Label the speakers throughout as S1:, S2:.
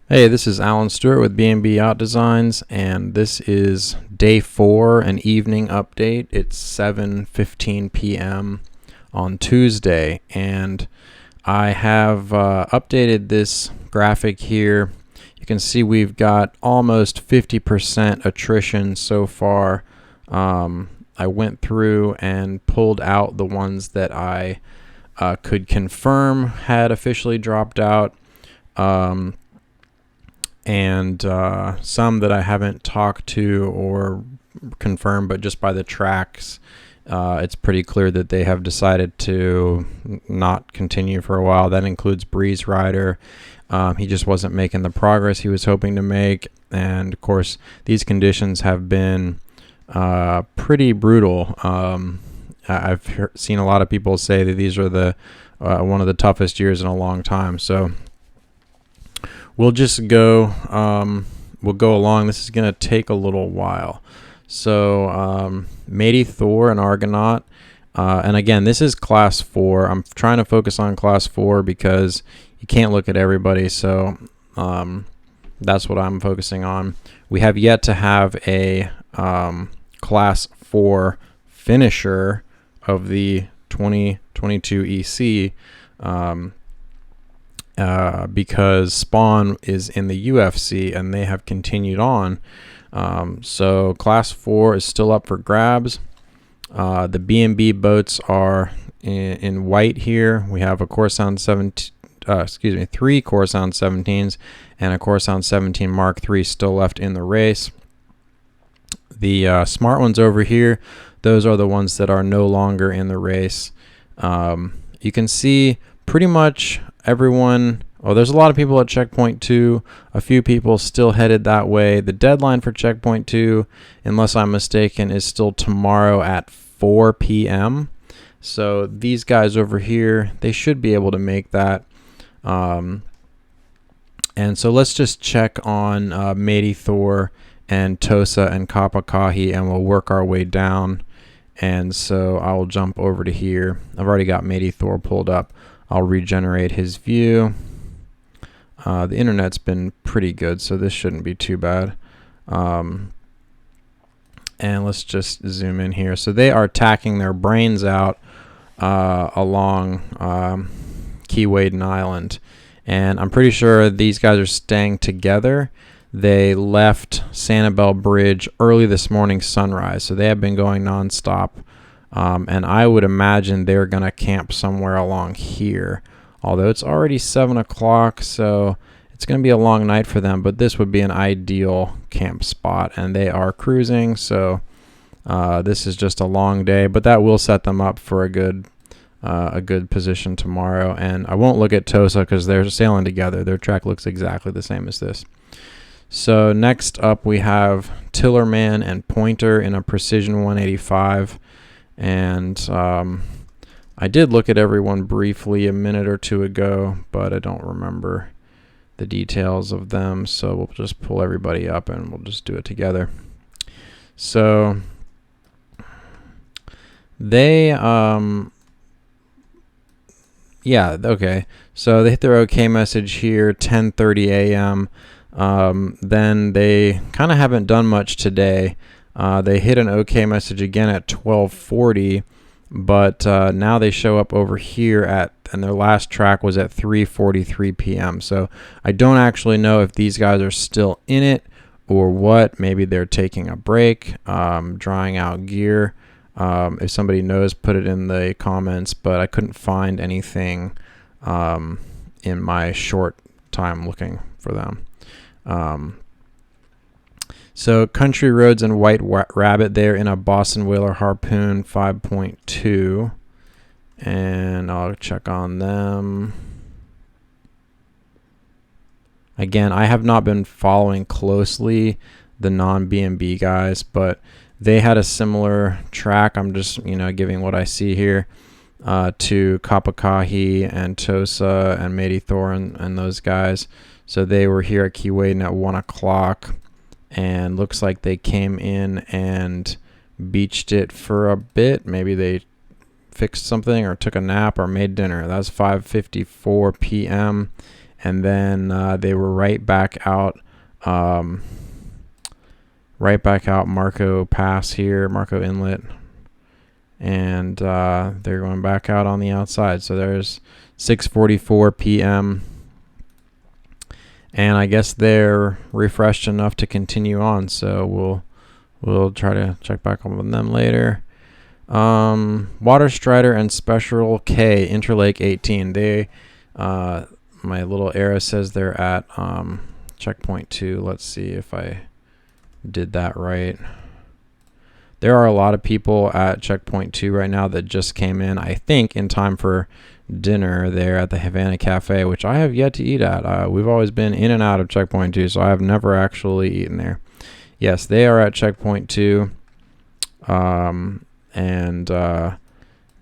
S1: Hey, this is Alan Stewart with B&B Yacht Designs, and this is day 4, an evening update. It's 7:15 p.m. on Tuesday, and I have updated this graphic here. You can see we've got almost 50% attrition so far. I went through and pulled out the ones that I could confirm had officially dropped out. And some that I haven't talked to or confirmed, but just by the tracks, it's pretty clear that they have decided to not continue for a while. That includes Breeze Rider. He just wasn't making the progress he was hoping to make. And of course, these conditions have been pretty brutal. I've seen a lot of people say that these are the one of the toughest years in a long time. So we'll just go along. This is going to take a little while. So Matey Thor and Argonaut. And again, this is class 4. I'm trying to focus on class 4 because you can't look at everybody. So that's what I'm focusing on. We have yet to have a class 4 finisher of the 2022 EC. Because Spawn is in the UFC and they have continued on. So class 4 is still up for grabs. The B&B boats are in white here. We have a Corsound 3 Corsound 17s and a Corsound 17 Mark III still left in the race. The smart ones over here, those are the ones that are no longer in the race. You can see pretty much everyone. Oh, there's a lot of people at checkpoint 2. A few people still headed that way. The deadline for checkpoint 2, unless I'm mistaken, is still tomorrow at 4 p.m. So these guys over here, they should be able to make that. And so let's just check on Matey Thor and Tosa and Kapakahi, and we'll work our way down. And so I'll jump over to here. I've already got Matey Thor pulled up. I'll regenerate his view. The internet's been pretty good, so this shouldn't be too bad. And let's just zoom in here. So they are tacking their brains out along Keewaydin Island. And I'm pretty sure these guys are staying together. They left Sanibel Bridge early this morning sunrise, so they have been going nonstop. And I would imagine they're going to camp somewhere along here. Although it's already 7 o'clock, so it's going to be a long night for them. But this would be an ideal camp spot. And they are cruising, so this is just a long day. But that will set them up for a good position tomorrow. And I won't look at Tosa because they're sailing together. Their track looks exactly the same as this. So next up we have Tillerman and Pointer in a Precision 185. And I did look at everyone briefly a minute or two ago, but I don't remember the details of them. So we'll just pull everybody up and we'll just do it together. So they, yeah, okay. So they hit their OK message here, 10:30 a.m. Then they kind of haven't done much today. They hit an OK message again at 12:40, but now they show up over here and their last track was at 3:43 p.m. So I don't actually know if these guys are still in it or what. Maybe they're taking a break, drying out gear. If somebody knows, put it in the comments, but I couldn't find anything in my short time looking for them. So Country Roads and White Rabbit there in a Boston Whaler Harpoon 5.2. And I'll check on them. Again, I have not been following closely the non-B&B guys, but they had a similar track. I'm just, giving what I see here to Kapakahi and Tosa and Matey Thor and those guys. So they were here at Keewaydin at 1 o'clock. And looks like they came in and beached it for a bit. Maybe they fixed something or took a nap or made dinner. That was 5:54 p.m. and then they were right back out Marco Pass here, Marco Inlet, and they're going back out on the outside. So there's 6:44 p.m. and I guess they're refreshed enough to continue on. So we'll try to check back on them later. Water Strider and Special K Interlake 18. They my little arrow says they're at checkpoint 2. Let's see if I did that right. There are a lot of people at checkpoint 2 right now that just came in, I think, in time for dinner there at the Havana Cafe, which I have yet to eat at. We've always been in and out of checkpoint 2, so I have never actually eaten there. Yes, they are at checkpoint 2.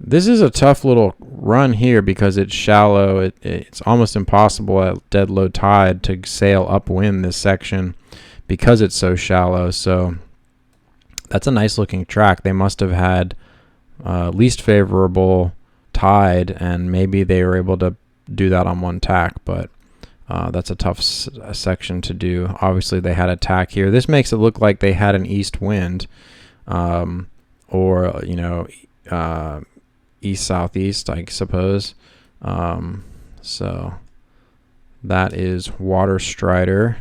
S1: This is a tough little run here because it's shallow. It's almost impossible at dead low tide to sail upwind this section because it's so shallow. So that's a nice looking track. They must have had least favorable tide, and maybe they were able to do that on one tack, but that's a tough section to do. Obviously they had a tack here. This makes it look like they had an east wind, or east southeast, I suppose. So that is Water Strider.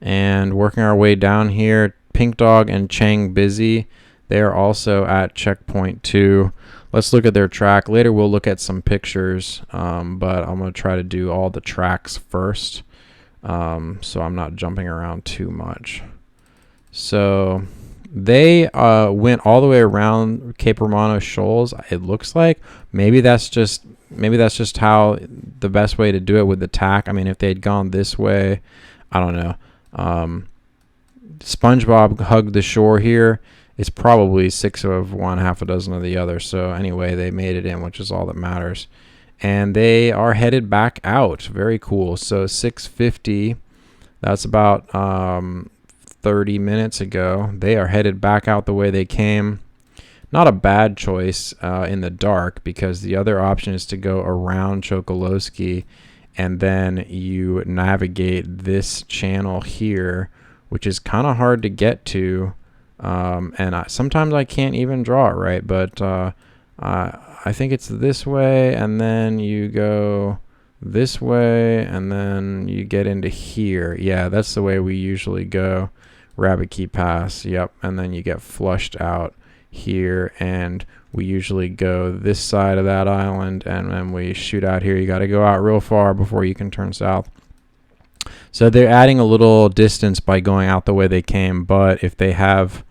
S1: And working our way down here, Pink Dog and Chang Busy, they are also at checkpoint 2. Let's look at their track. Later we'll look at some pictures, but I'm going to try to do all the tracks first, so I'm not jumping around too much. So they went all the way around Cape Romano Shoals. It looks like maybe that's just how the best way to do it with the tack. I mean, if they'd gone this way, I don't know. SpongeBob hugged the shore here. It's probably 6 of one, half a dozen of the other. So anyway, they made it in, which is all that matters. And they are headed back out. Very cool. So 6:50. That's about 30 minutes ago. They are headed back out the way they came. Not a bad choice in the dark, because the other option is to go around Chokolosky and then you navigate this channel here, which is kind of hard to get to. And sometimes I can't even draw it right, but I think it's this way, and then you go this way, and then you get into here. Yeah, that's the way we usually go. Rabbit Key Pass, yep, and then you get flushed out here, and we usually go this side of that island, and then we shoot out here. You got to go out real far before you can turn south. So they're adding a little distance by going out the way they came, but if they have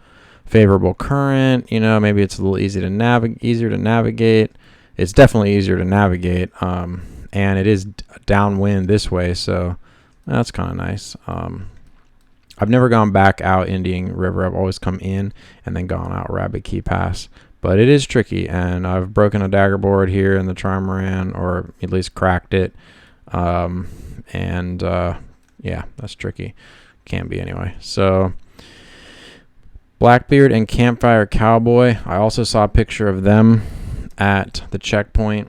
S1: favorable current, maybe it's a little easier to navigate. It's definitely easier to navigate, and it is downwind this way, so that's kind of nice. I've never gone back out Indian River. I've always come in and then gone out Rabbit Key Pass. But it is tricky, and I've broken a dagger board here in the trimaran, or at least cracked it. Yeah, that's tricky. Can be anyway. So Blackbeard and Campfire Cowboy, I also saw a picture of them at the checkpoint,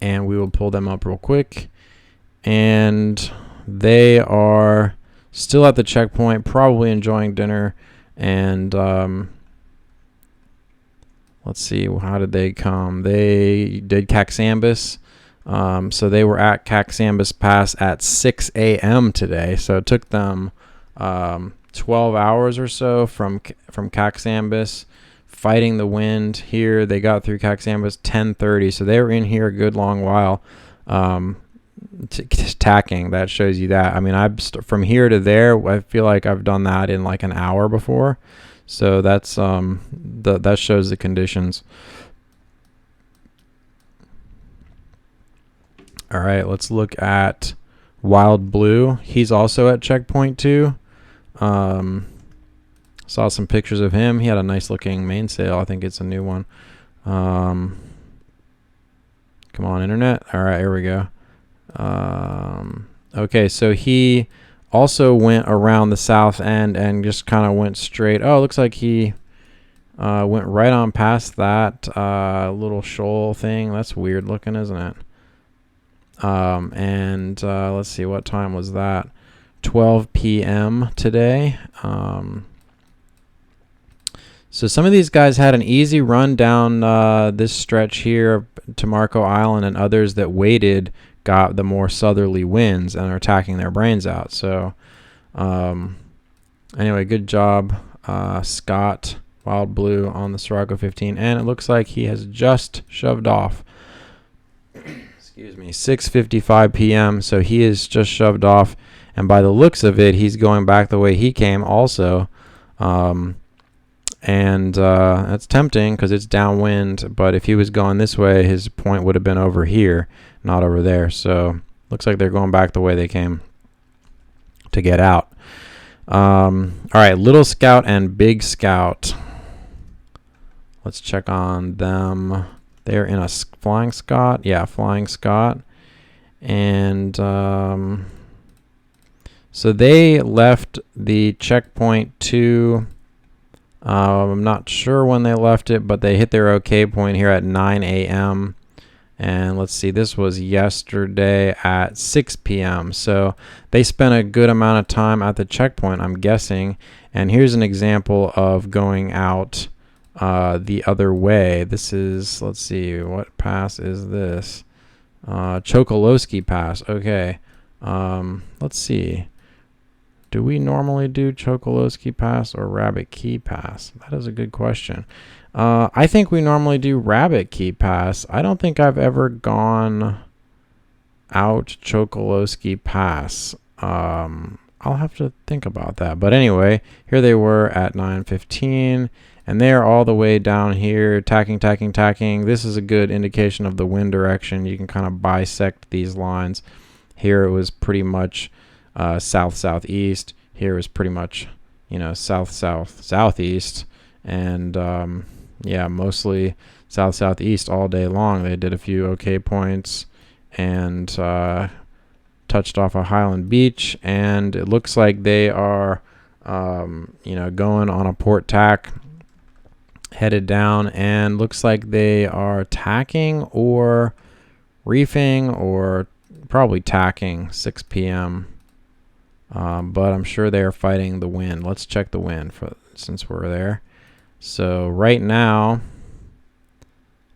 S1: and we will pull them up real quick. And they are still at the checkpoint, probably enjoying dinner. And let's see, how did they come? They did Caxambus. So they were at Caxambus Pass at 6 a.m. today. So it took them 12 hours or so from Caxambus, fighting the wind here. They got through Caxambus 10:30. So they were in here a good long while. Tacking, that shows you that. I mean, from here to there, I feel like I've done that in like an hour before. So that's that shows the conditions. All right, let's look at Wild Blue. He's also at checkpoint 2. Saw some pictures of him. He had a nice looking mainsail. I think it's a new one. Come on, internet. All right, here we go. Okay, so he also went around the south end and just kind of went straight. Oh, it looks like he went right on past that little shoal thing. That's weird looking, isn't it? And let's see, what time was that? 12 p.m. today. So some of these guys had an easy run down this stretch here to Marco Island, and others that waited got the more southerly winds and are attacking their brains out. So anyway, good job, Scott Wild Blue on the Sirocco 15, and it looks like he has just shoved off. Excuse me, 6:55 p.m. So he is just shoved off, and by the looks of it, he's going back the way he came also. And that's tempting because it's downwind, but if he was going this way, his point would have been over here, not over there. So looks like they're going back the way they came to get out. All right, Little Scout and Big Scout. Let's check on them. They're in a Flying Scot. Yeah, Flying Scot. And so they left the checkpoint 2. I'm not sure when they left it, but they hit their OK point here at 9 a.m. And let's see, this was yesterday at 6 p.m. So they spent a good amount of time at the checkpoint, I'm guessing. And here's an example of going out the other way. This is, let's see, what pass is this? Chokolosky Pass. Okay. Let's see. Do we normally do Chokolosky Pass or Rabbit Key Pass? That is a good question. I think we normally do Rabbit Key Pass. I don't think I've ever gone out Chokolosky Pass. I'll have to think about that. But anyway, here they were at 9:15, and they're all the way down here, tacking. This is a good indication of the wind direction. You can kind of bisect these lines. Here it was pretty much south-southeast. Here is pretty much, south-south-southeast, and yeah, mostly south-southeast all day long. They did a few OK points and touched off a Highland Beach, and it looks like they are, going on a port tack, headed down, and looks like they are tacking or reefing, or probably tacking. 6 p.m. But I'm sure they're fighting the wind. Let's check the wind since we're there. So right now,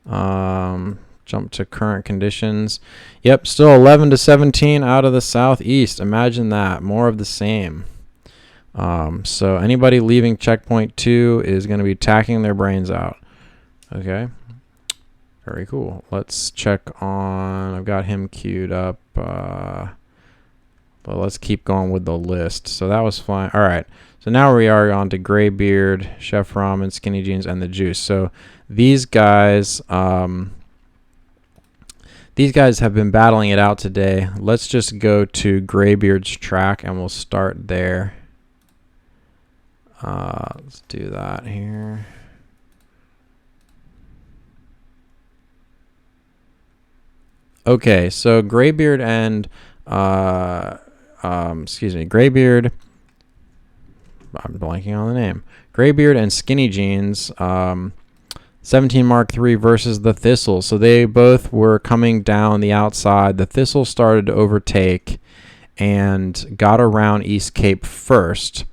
S1: jump to current conditions. Yep, still 11 to 17 out of the southeast. Imagine that. More of the same. So anybody leaving checkpoint 2 is going to be tacking their brains out. Okay. Very cool. Let's check on, I've got him queued up. But let's keep going with the list. So that was fine. All right. So now we are on to Graybeard, Chef Ramen, Skinny Jeans, and the Juice. So these guys have been battling it out today. Let's just go to Graybeard's track, and we'll start there. Let's do that here. Okay, so Graybeard and Graybeard, I'm blanking on the name. Graybeard and Skinny Jeans, 17 Mark III versus the Thistle. So they both were coming down the outside. The Thistle started to overtake and got around East Cape first.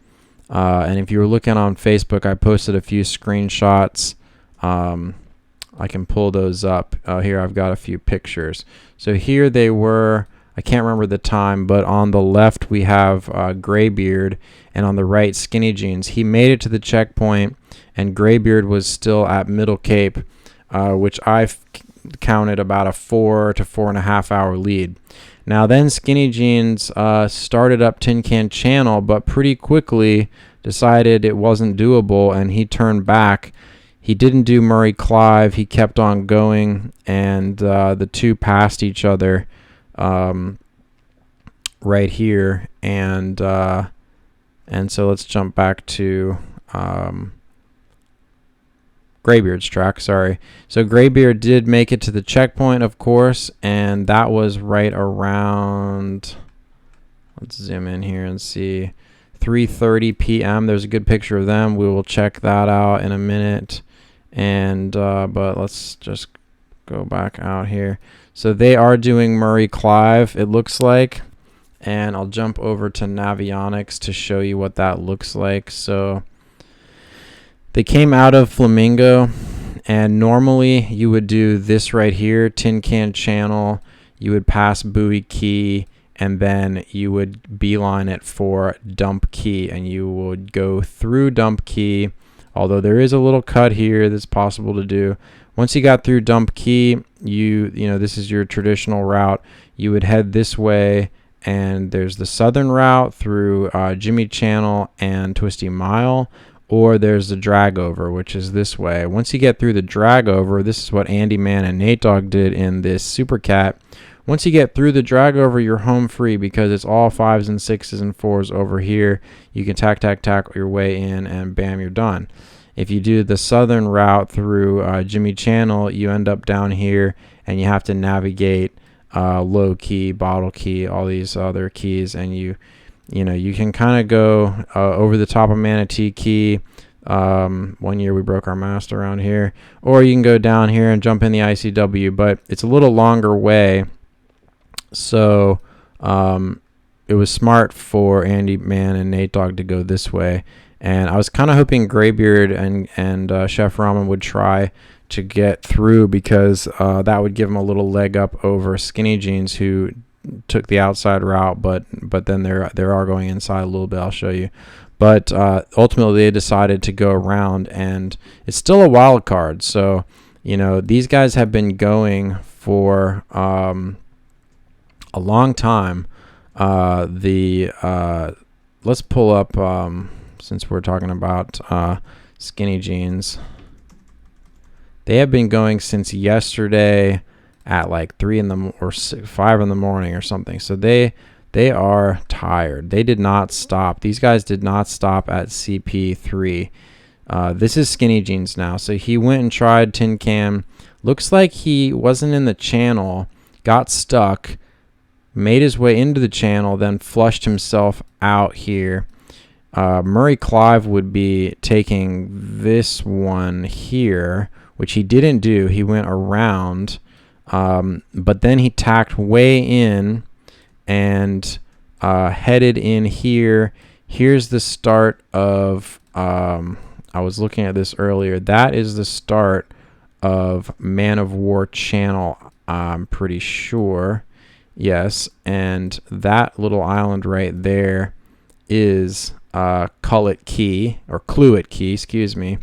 S1: And if you were looking on Facebook, I posted a few screenshots. I can pull those up. Here I've got a few pictures. So here they were. I can't remember the time, but on the left we have Graybeard, and on the right Skinny Jeans. He made it to the checkpoint, and Graybeard was still at Middle Cape, which I've counted about a 4 to 4.5 hour lead. Now then Skinny Jeans started up Tin Can Channel, but pretty quickly decided it wasn't doable, and he turned back. He didn't do Murray Clive. He kept on going, and the two passed each other right here, and so let's jump back to Graybeard's track. Sorry. So Graybeard did make it to the checkpoint, of course, and that was right around, let's zoom in here and see, 3:30 p.m. There's a good picture of them. We will check that out in a minute. And but let's just go back out here. So they are doing Murray-Clive, it looks like. And I'll jump over to Navionics to show you what that looks like. So they came out of Flamingo, and normally you would do this right here, tin can channel. You would pass buoy key, and then you would beeline it for dump key, and you would go through dump key, although there is a little cut here that's possible to do. Once you got through dump key, you know, this is your traditional route. You would head this way, and there's the southern route through Jimmy Channel and Twisty Mile, or there's the drag over, which is this way. Once you get through the drag over, this is what Andy Man and Nate Dogg did in this Super Cat. Once you get through the drag over, you're home free because it's all 5s and 6s and 4s over here. You can tack your way in, and bam, you're done. If you do the southern route through Jimmy Channel, you end up down here, and you have to navigate low key, bottle key, all these other keys, and you can kind of go over the top of Manatee Key. One year we broke our mast around here, or you can go down here and jump in the ICW, but it's a little longer way. So it was smart for Andy Man and Nate Dogg to go this way, and I was kind of hoping Graybeard and Chef Ramen would try to get through, because that would give them a little leg up over Skinny Jeans, who took the outside route, but then they are going inside a little bit. I'll show you. But ultimately they decided to go around, and it's still a wild card. So, you know, these guys have been going for a long time. Let's pull up, since we're talking about Skinny Jeans. They have been going since yesterday at like 5 in the morning or something. So they are tired. They did not stop. These guys did not stop at CP3. This is Skinny Jeans now. So he went and tried Tin Can. Looks like he wasn't in the channel, got stuck, made his way into the channel, then flushed himself out here. Murray-Clive would be taking this one here, which he didn't do. He went around, but then he tacked way in and headed in here. Here's the start of, I was looking at this earlier. That is the start of Man of War Channel, I'm pretty sure. Yes, and that little island right there is Cluet Key, excuse me.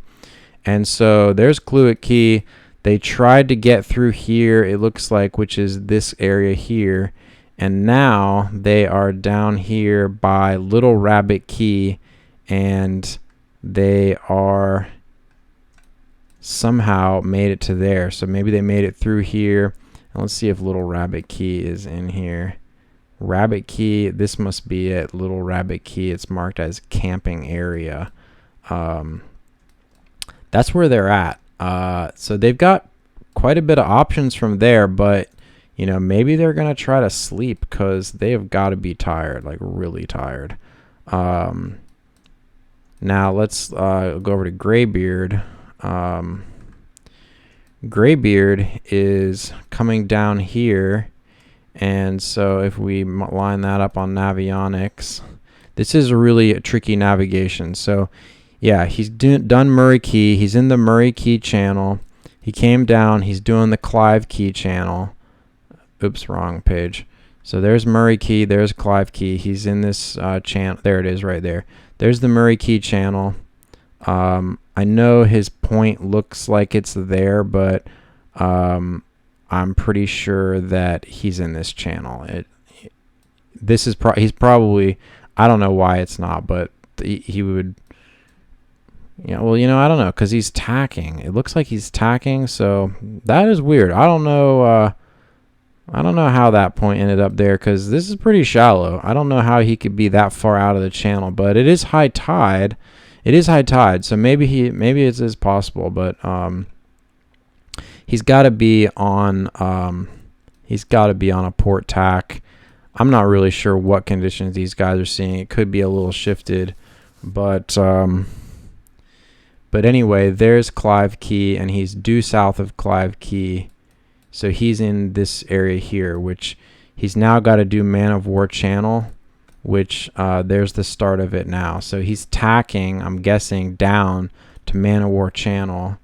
S1: And so there's Cluet Key. They tried to get through here, it looks like, which is this area here. And now they are down here by Little Rabbit Key, and they are somehow made it to there. So maybe they made it through here. And let's see if Little Rabbit Key is in here. Rabbit Key, this must be it. Little Rabbit Key, it's marked as camping area. That's where they're at. So they've got quite a bit of options from there, but you know, maybe they're gonna try to sleep because they have got to be tired, like really tired. Now let's go over to Graybeard. Graybeard is coming down here, and so if we line that up on Navionics, this is really a tricky navigation. So yeah, he's done Murray Key. He's in the Murray Key channel. He came down. He's doing the Clive Key channel. Oops, wrong page. So there's Murray Key. There's Clive Key. He's in this channel. There it is right there. There's the Murray Key channel. I know his point looks like it's there, but I'm pretty sure that he's in this channel. He's probably, I don't know why it's not, but he would. Yeah, well, you know, I don't know, because he's tacking. It looks like he's tacking, so that is weird. I don't know how that point ended up there, because this is pretty shallow. I don't know how he could be that far out of the channel, but it is high tide. It is high tide, so maybe it is possible, but he's got to be on a port tack. I'm not really sure what conditions these guys are seeing. It could be a little shifted, but anyway, there's Clive Key, and he's due south of Clive Key. So he's in this area here, which he's now got to do Man of War Channel, which there's the start of it now. So he's tacking, I'm guessing, down to Man of War Channel.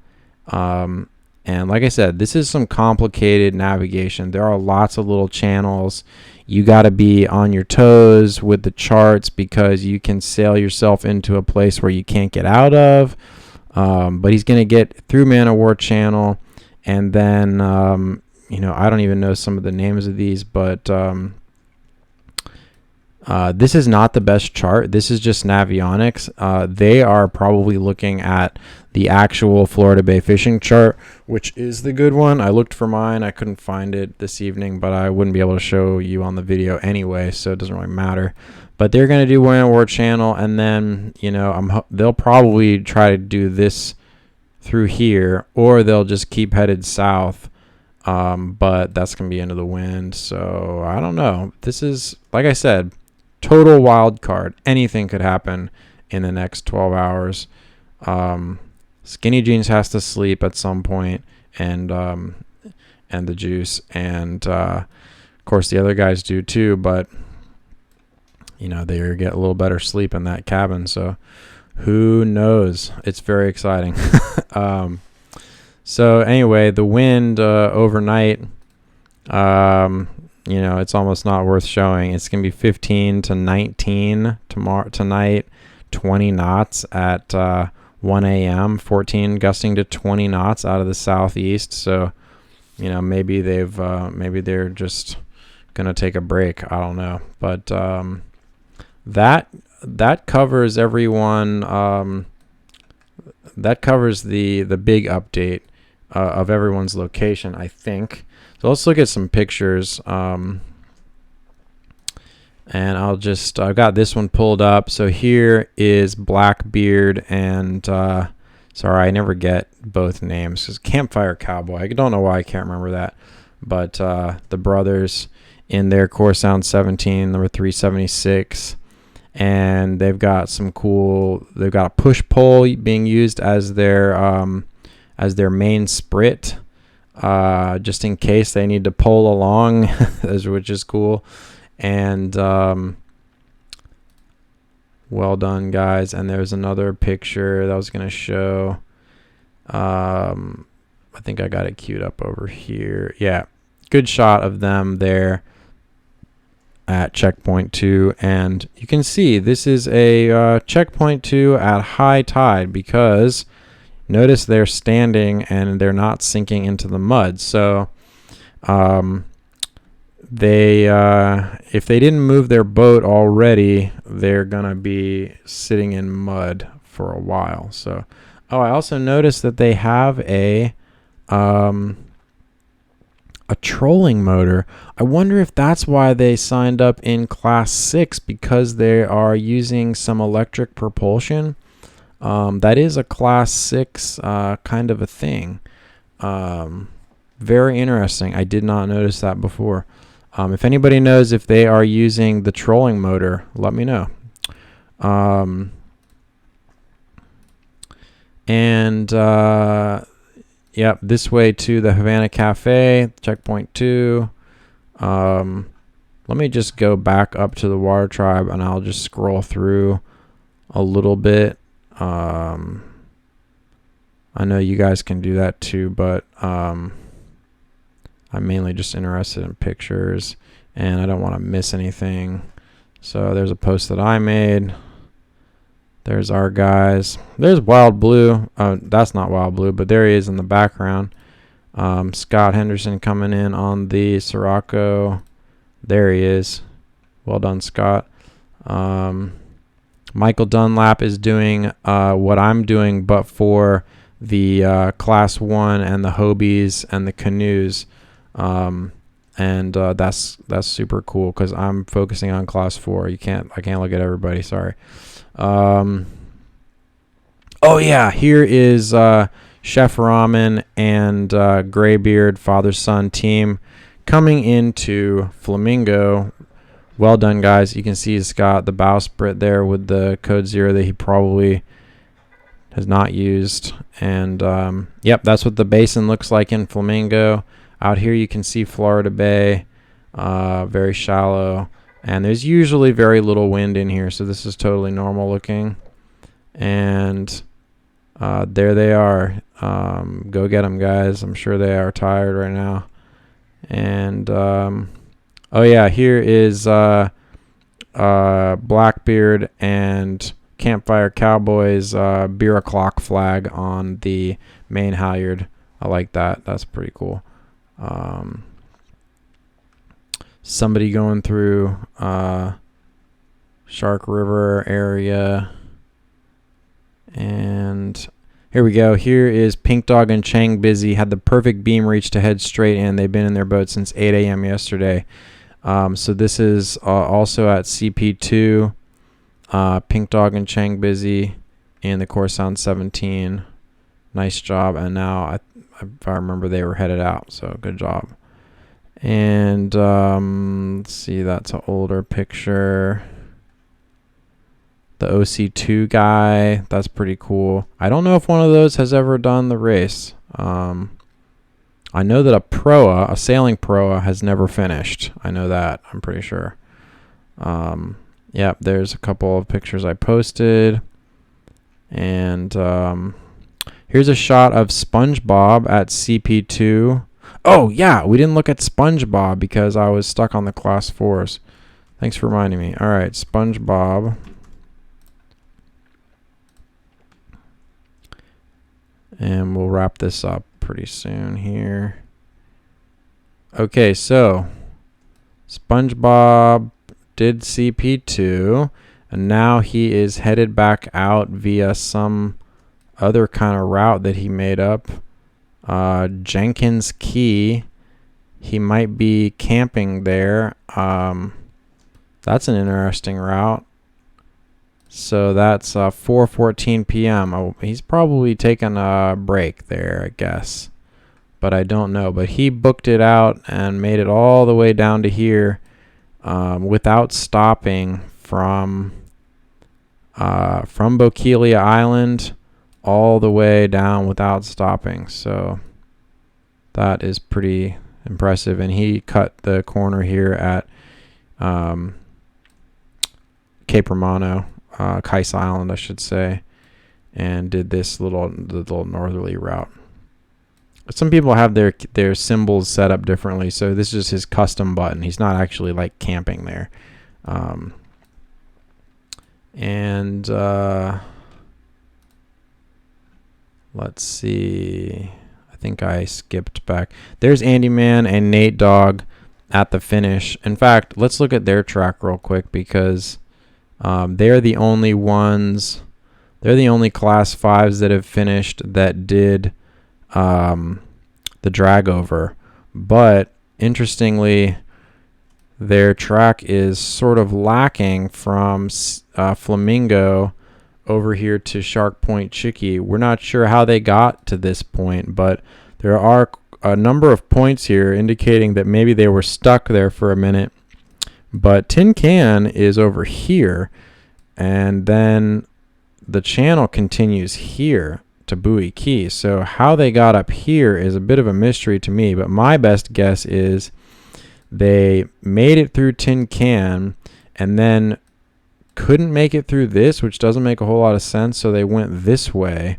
S1: And like I said, this is some complicated navigation. There are lots of little channels. You got to be on your toes with the charts because you can sail yourself into a place where you can't get out of. But he's going to get through Man of War Channel. And then, I don't even know some of the names of these, but this is not the best chart. This is just Navionics. They are probably looking at the actual Florida Bay fishing chart, which is the good one. I looked for mine. I couldn't find it this evening, but I wouldn't be able to show you on the video anyway, so it doesn't really matter. But they're going to do Man of War Channel, and then, they'll probably try to do this through here, or they'll just keep headed south. But that's going to be into the wind, so I don't know. This is, like I said, total wild card. Anything could happen in the next 12 hours. Skinny Jeans has to sleep at some point, and the Juice, and of course the other guys do too. But they get a little better sleep in that cabin. So who knows? It's very exciting. So anyway, the wind overnight. It's almost not worth showing. It's going to be 15 to 19 tonight, 20 knots at 1 a.m., 14 gusting to 20 knots out of the southeast. So, maybe they're just going to take a break. I don't know. But that covers everyone. That covers the big update of everyone's location, I think. So let's look at some pictures. And I've got this one pulled up. So here is Blackbeard and, sorry, I never get both names. It's Campfire Cowboy. I don't know why I can't remember that. But the brothers in their Core Sound 17, number 376. And they've got they've got a push pole being used as their main sprit, just in case they need to pull along, which is cool. And well done, guys. And there's another picture that I was going to show. I think I got it queued up over here. Yeah, good shot of them there at checkpoint 2. And you can see this is a checkpoint 2 at high tide, because notice they're standing and they're not sinking into the mud. So if they didn't move their boat already, they're gonna be sitting in mud for a while. So I also noticed that they have a trolling motor. I wonder if that's why they signed up in Class 6, because they are using some electric propulsion. That is a Class 6 kind of a thing. Very interesting. I did not notice that before. If anybody knows if they are using the trolling motor, let me know. Yep, this way to the Havana Cafe, checkpoint 2. Let me just go back up to the Water Tribe, and I'll just scroll through a little bit. I know you guys can do that too, but I'm mainly just interested in pictures, and I don't want to miss anything. So there's a post that I made. There's our guys. There's Wild Blue. That's not Wild Blue, but there he is in the background. Scott Henderson coming in on the Sirocco. There he is. Well done, Scott. Michael Dunlap is doing what I'm doing, but for the Class 1 and the Hobies and the canoes. And that's super cool, because I'm focusing on Class 4. I can't look at everybody. Sorry. Oh yeah, here is Chef Ramen and Graybeard father-son team coming into Flamingo. Well done, guys. You can see he's got the bowsprit there with the code 0 that he probably has not used. And yep, that's what the basin looks like in Flamingo. Out here you can see Florida Bay, very shallow, and there's usually very little wind in here, so this is totally normal looking. And there they are. Go get them, guys. I'm sure they are tired right now. And oh yeah, here is Blackbeard and Campfire Cowboys beer o'clock flag on the main halyard. I like that. That's pretty cool. Somebody going through Shark River area. And here we go. Here is Pink Dog and Chang Busy. Had the perfect beam reach to head straight in. They've been in their boat since 8 a.m. yesterday. So this is also at CP2. Pink Dog and Chang Busy in the Core Sound 17. Nice job. And now, if I remember, they were headed out. So good job. And let's see, that's an older picture. The OC2 guy, that's pretty cool. I don't know if one of those has ever done the race. I know that a sailing proa, has never finished. I know that, I'm pretty sure. Yep, there's a couple of pictures I posted. And here's a shot of SpongeBob at CP2. Oh, yeah, we didn't look at SpongeBob because I was stuck on the Class 4s. Thanks for reminding me. All right, SpongeBob. And we'll wrap this up pretty soon here. Okay, so SpongeBob did CP2, and now he is headed back out via some other kind of route that he made up. Jenkins Key. He might be camping there. That's an interesting route. So that's 4:14 p.m. Oh, he's probably taking a break there, I guess. But I don't know. But he booked it out and made it all the way down to here without stopping from Bokeelia Island all the way down without stopping. So that is pretty impressive. And he cut the corner here at Cape Romano. Kais Island, I should say, and did this little northerly route. Some people have their symbols set up differently, so this is his custom button. He's not actually like camping there. And let's see. I think I skipped back. There's Andy Man and Nate Dogg at the finish. In fact, let's look at their track real quick because they're the only ones. They're the only Class 5s that have finished that did the drag over. But interestingly, their track is sort of lacking from Flamingo over here to Shark Point Chicky. We're not sure how they got to this point, but there are a number of points here indicating that maybe they were stuck there for a minute. But Tin Can is over here, and then the channel continues here to Bowie Key. So how they got up here is a bit of a mystery to me, but my best guess is they made it through Tin Can and then couldn't make it through this, which doesn't make a whole lot of sense, so they went this way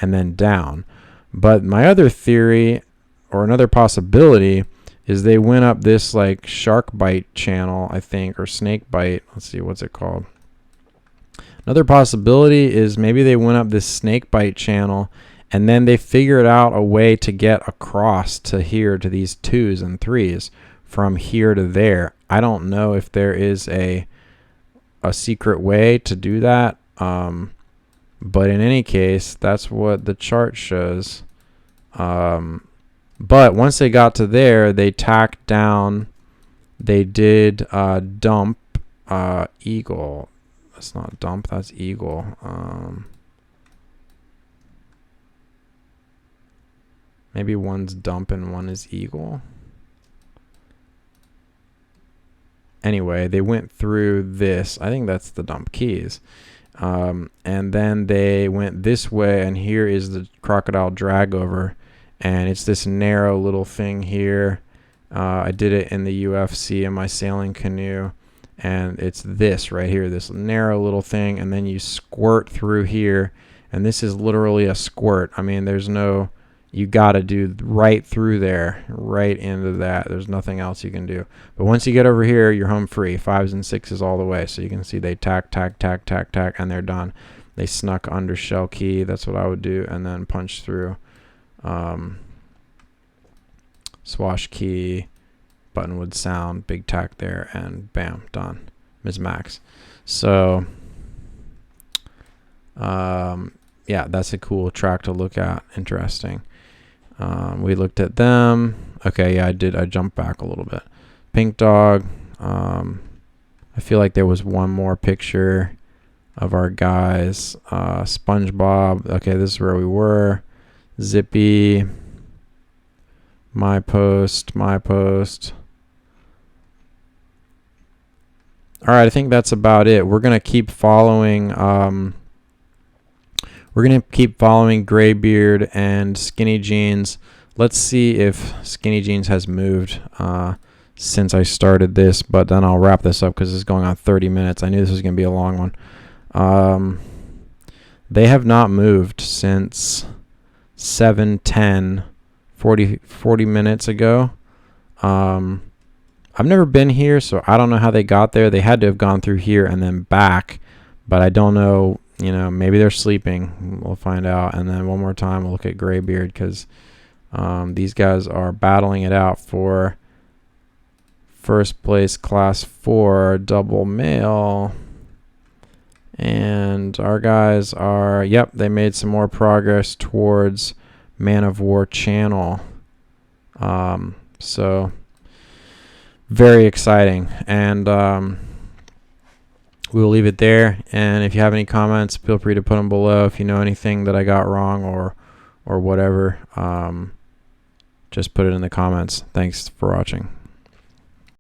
S1: and then down. But my other theory, or another possibility, is they went up this like shark bite channel, I think, or snake bite. Let's see, what's it called? Another possibility is maybe they went up this snake bite channel and then they figured out a way to get across to here to these 2s and 3s from here to there. I don't know if there is a secret way to do that, but in any case, that's what the chart shows. But once they got to there, they tacked down. They did dump Eagle. That's not dump, that's Eagle. Maybe one's dump and one is Eagle. Anyway, they went through this. I think that's the dump keys. And then they went this way, and here is the crocodile drag over. and it's this narrow little thing here. I did it in the UFC in my sailing canoe, and it's this right here, this narrow little thing, and then you squirt through here, and this is literally a squirt. I mean, there's no, you got to do right through there, right into that. There's nothing else you can do. But once you get over here, you're home free. 5s and 6s all the way. So you can see they tack, tack, tack, tack, tack, and they're done. They snuck under shell key. That's what I would do, and then punch through. Swash key, button would sound, big tack there, and bam, done. Ms. Max. So yeah, that's a cool track to look at. Interesting. We looked at them. Okay, yeah, I jumped back a little bit. Pink Dog. I feel like there was one more picture of our guys. SpongeBob. Okay, this is where we were. Zippy. My post. All right, I think that's about it. We're gonna keep following. We're gonna keep following Graybeard and Skinny Jeans. Let's see if Skinny Jeans has moved since I started this, but then I'll wrap this up because it's going on 30 minutes. I knew this was gonna be a long one. They have not moved since 7:10. 40 minutes ago. I've never been here, so I don't know how they got there. They had to have gone through here and then back, but I don't know, you know, maybe they're sleeping. We'll find out. And then one more time we'll look at Graybeard, because these guys are battling it out for first place class 4 double male. And our guys are, yep, they made some more progress towards Man of War channel. So very exciting, and we'll leave it there. And if you have any comments, feel free to put them below. If you know anything that I got wrong or whatever, just put it in the comments. Thanks for watching.